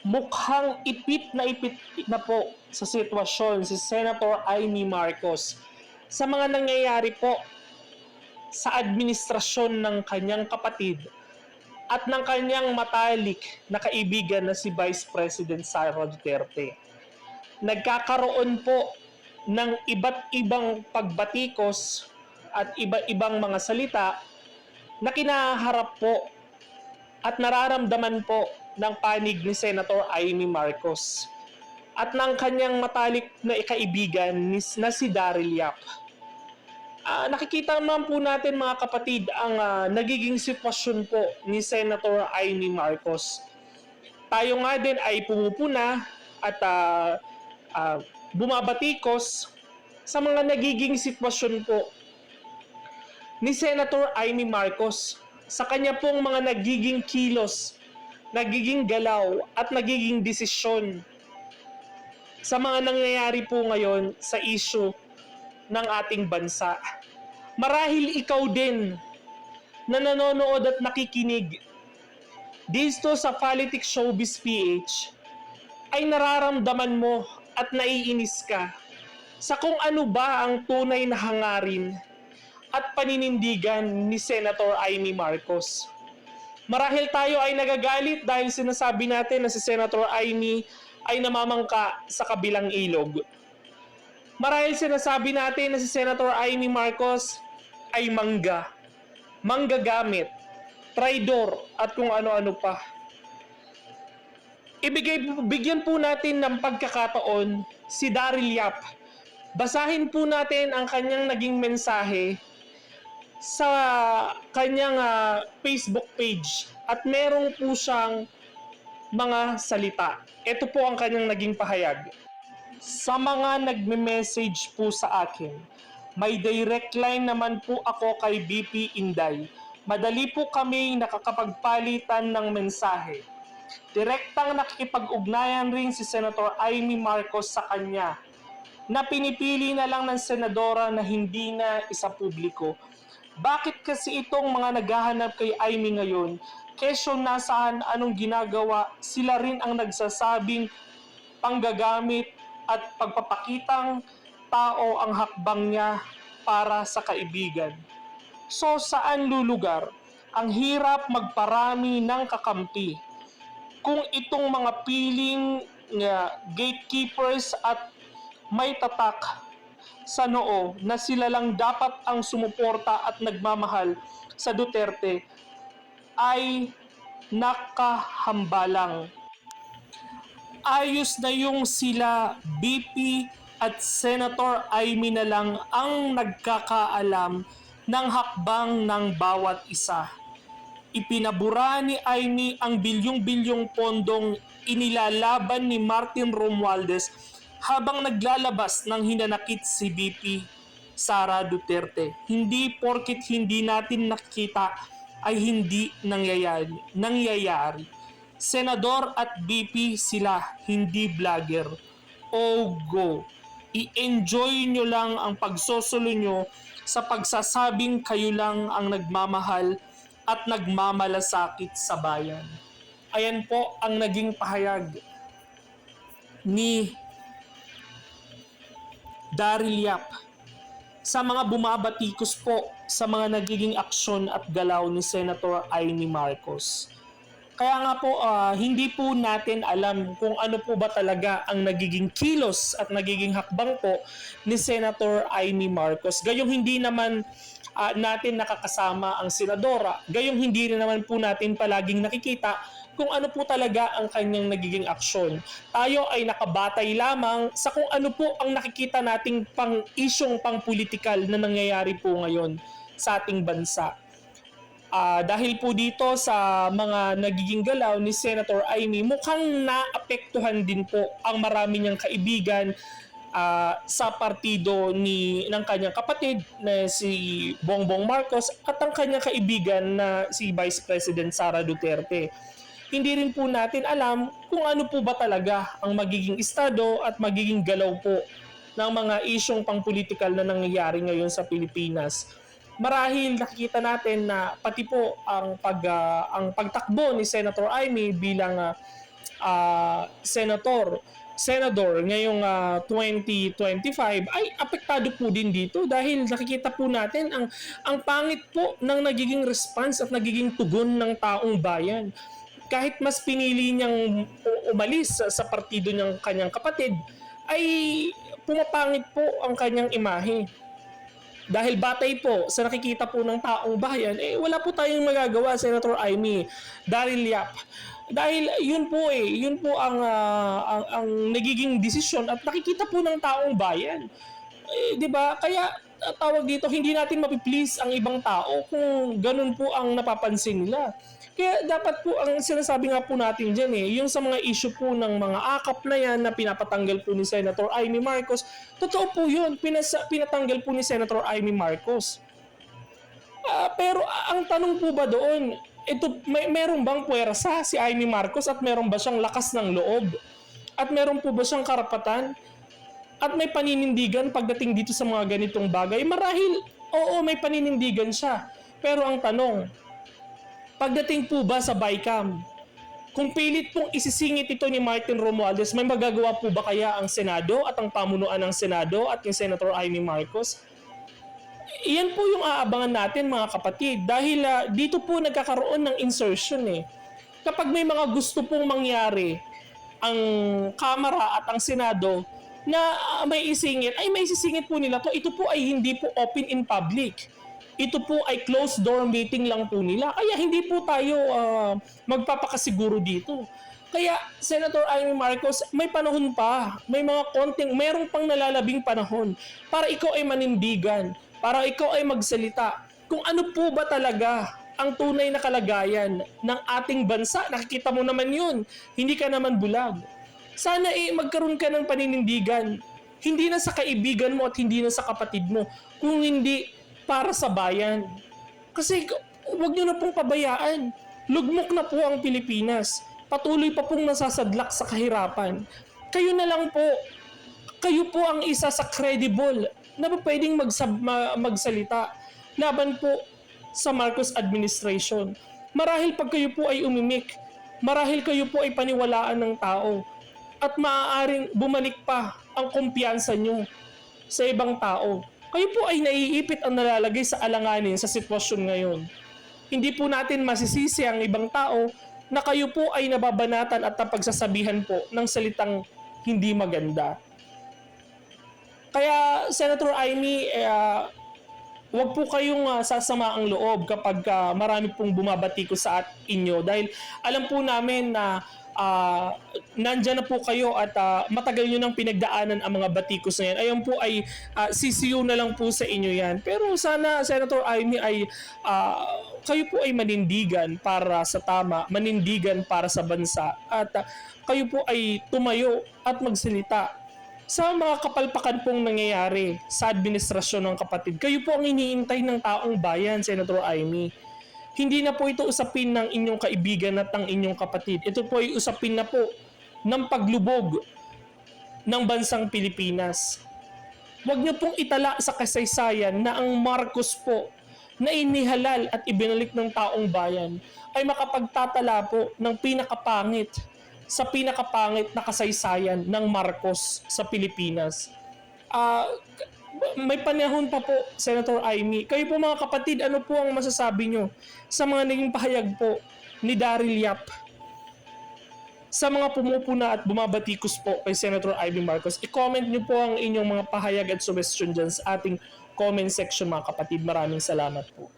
mukhang ipit na po sa sitwasyon si Senator Amy Marcos sa mga nangyayari po sa administrasyon ng kanyang kapatid at ng kanyang matalik na kaibigan na si Vice President Sara Duterte. Nagkakaroon po ng iba't ibang pagbatikos at iba-ibang mga salita na kinaharap po at nararamdaman po ng panig ni Senator Amy Marcos at ng kanyang matalik na kaibigan na si Daryl Yap. Nakikita naman po natin mga kapatid ang nagiging sitwasyon po ni Senator Amy Marcos. Tayo nga din ay pumupuna at bumabatikos sa mga nagiging sitwasyon po ni Senator Amy Marcos sa kanya pong mga nagiging kilos, nagiging galaw at nagiging desisyon sa mga nangyayari po ngayon sa issue ng ating bansa. Marahil ikaw din na nanonood at nakikinig dito sa Politics Showbiz PH ay nararamdaman mo at naiinis ka sa kung ano ba ang tunay na hangarin at paninindigan ni Senator Amy Marcos. Marahil tayo ay nagagalit dahil sinasabi natin na si Senator Amy ay namamangka sa kabilang ilog. Marahil sinasabi natin na si Senator Amy Marcos ay manggagamit, traidor at kung ano-ano pa. Bigyan po natin ng pagkakataon si Daryl Yap. Basahin po natin ang kanyang naging mensahe sa kanyang Facebook page at merong po siyang mga salita. Ito po ang kanyang naging pahayag. Sa mga nagme-message po sa akin, may direct line naman po ako kay BP Inday. Madali po kami nakakapagpalitan ng mensahe. Direktang nakikipag-ugnayan rin si Senator Amy Marcos sa kanya na pinipili na lang ng senadora na hindi na isa publiko. Bakit kasi itong mga naghahanap kay Amy ngayon, kesyo nasaan anong ginagawa, sila rin ang nagsasabing panggagamit at pagpapakitang tao ang hakbang niya para sa kaibigan. So saan lulugar? Ang hirap magparami ng kakampi. Kung itong mga piling gatekeepers at may tatak sa noo na sila lang dapat ang sumuporta at nagmamahal sa Duterte ay nakahambalang. Ayos na yung sila BP at Senator Amy na lang ang nagkakaalam ng hakbang ng bawat isa. Ipinabura ni Amy ang bilyong-bilyong pondong inilalaban ni Martin Romualdez habang naglalabas ng hinanakit si BP Sara Duterte. Hindi porkit hindi natin nakita ay hindi nangyayari. Senador at BP sila, hindi vlogger. O go! I-enjoy nyo lang ang pagsosolo nyo sa pagsasabing kayo lang ang nagmamahal at nagmamalasakit sa bayan. Ayan po ang naging pahayag ni Daryl Yap sa mga bumabatikos po sa mga nagiging aksyon at galaw ni Senator Amy Marcos. Kaya nga po, hindi po natin alam kung ano po ba talaga ang nagiging kilos at nagiging hakbang po ni Senator Amy Marcos. Gayong hindi naman natin nakakasama ang senadora, gayong hindi rin naman po natin palaging nakikita kung ano po talaga ang kanyang nagiging aksyon. Tayo ay nakabatay lamang sa kung ano po ang nakikita nating pang-isyong pang-politikal na nangyayari po ngayon sa ating bansa. Dahil po dito sa mga nagiging galaw ni Senator Amy, mukhang naapektuhan din po ang marami niyang kaibigan sa partido ng kanyang kapatid na si Bongbong Marcos at ang kanyang kaibigan na si Vice President Sara Duterte. Hindi rin po natin alam kung ano po ba talaga ang magiging estado at magiging galaw po ng mga isyong pang-politikal na nangyayari ngayon sa Pilipinas. Marahil nakikita natin na pati po ang pagtakbo ni Senator Amy bilang senador ngayong 2025 ay apektado po din dito dahil nakikita po natin ang pangit po ng nagiging response at nagiging tugon ng taong bayan. Kahit mas pinili niyang umalis sa partido ng kanyang kapatid, ay pumapangit po ang kanyang imahe. Dahil batay po sa nakikita po ng taong bayan, wala po tayong magagawa, Senator Amy, Daryl Yap. Dahil yun po ang nagiging desisyon at nakikita po ng taong bayan. 'Di ba? Kaya tawag dito, hindi natin mapiplease ang ibang tao kung ganun po ang napapansin nila. Kaya dapat po, ang sinasabi nga po natin dyan yung sa mga issue po ng mga akap na yan na pinapatanggal po ni Senator Amy Marcos, totoo po yun, pinatanggal po ni Senator Amy Marcos. Pero ang tanong po ba doon, meron bang puwersa si Amy Marcos at meron ba siyang lakas ng loob? At meron po ba siyang karapatan? At may paninindigan pagdating dito sa mga ganitong bagay? Marahil, oo, may paninindigan siya. Pero ang tanong, pagdating po ba sa BICAM, kung pilit pong isisingit ito ni Martin Romualdez, may magagawa po ba kaya ang Senado at ang pamunuan ng Senado at yung Senator Amy Marcos? Iyan po yung aabangan natin, mga kapatid, dahil dito po nagkakaroon ng insertion Kapag may mga gusto pong mangyari ang Kamara at ang Senado na may isingit, ay may isisingit po nila to. Ito po ay hindi po open in public. Ito po ay closed door meeting lang po nila. Kaya hindi po tayo magpapakasiguro dito. Kaya Senator Amy Marcos, may panahon pa. May mga merong pang nalalabing panahon para ikaw ay manindigan, para ikaw ay magsalita. Kung ano po ba talaga ang tunay na kalagayan ng ating bansa. Nakikita mo naman yun. Hindi ka naman bulag. Sana magkaroon ka ng paninindigan. Hindi na sa kaibigan mo at hindi na sa kapatid mo. Kung hindi para sa bayan. Kasi huwag nyo na pong pabayaan. Lugmok na po ang Pilipinas. Patuloy pa pong nasasadlak sa kahirapan. Kayo na lang po. Kayo po ang isa sa credible na pwedeng magsalita laban po sa Marcos administration. Marahil pag kayo po ay umimik, marahil kayo po ay paniwalaan ng tao at maaaring bumalik pa ang kumpiyansa nyo sa ibang tao. Kayo po ay naiipit ang nalalagay sa alanganin sa sitwasyon ngayon. Hindi po natin masisisi ang ibang tao na kayo po ay nababanatan at napagsasabihan po ng salitang hindi maganda. Kaya Senator Amy, huwag po kayong sasama ang loob kapag marami pong bumabati ko sa inyo dahil alam po namin na nandyan na po kayo at matagal nyo nang pinagdaanan ang mga batikos na yan. Ayan po ay CCU na lang po sa inyo yan. Pero sana, Senator Amy, ay kayo po ay manindigan para sa tama, manindigan para sa bansa. At kayo po ay tumayo at magsalita sa mga kapalpakan pong nangyayari sa administrasyon ng kapatid. Kayo po ang iniintay ng taong bayan, Senator Amy. Hindi na po ito usapin ng inyong kaibigan at ng inyong kapatid. Ito po ay usapin na po ng paglubog ng bansang Pilipinas. Huwag niyo pong itala sa kasaysayan na ang Marcos po na inihalal at ibinalik ng taong bayan ay makapagtatala po ng pinakapangit na kasaysayan ng Marcos sa Pilipinas. May panahon pa po, Senator Amy. Kayo po mga kapatid, ano po ang masasabi nyo sa mga naging pahayag po ni Daryl Yap sa mga pumupuna at bumabatikos po kay Senator Amy Marcos? I-comment nyo po ang inyong mga pahayag at suggestion dyan sa ating comment section, mga kapatid. Maraming salamat po.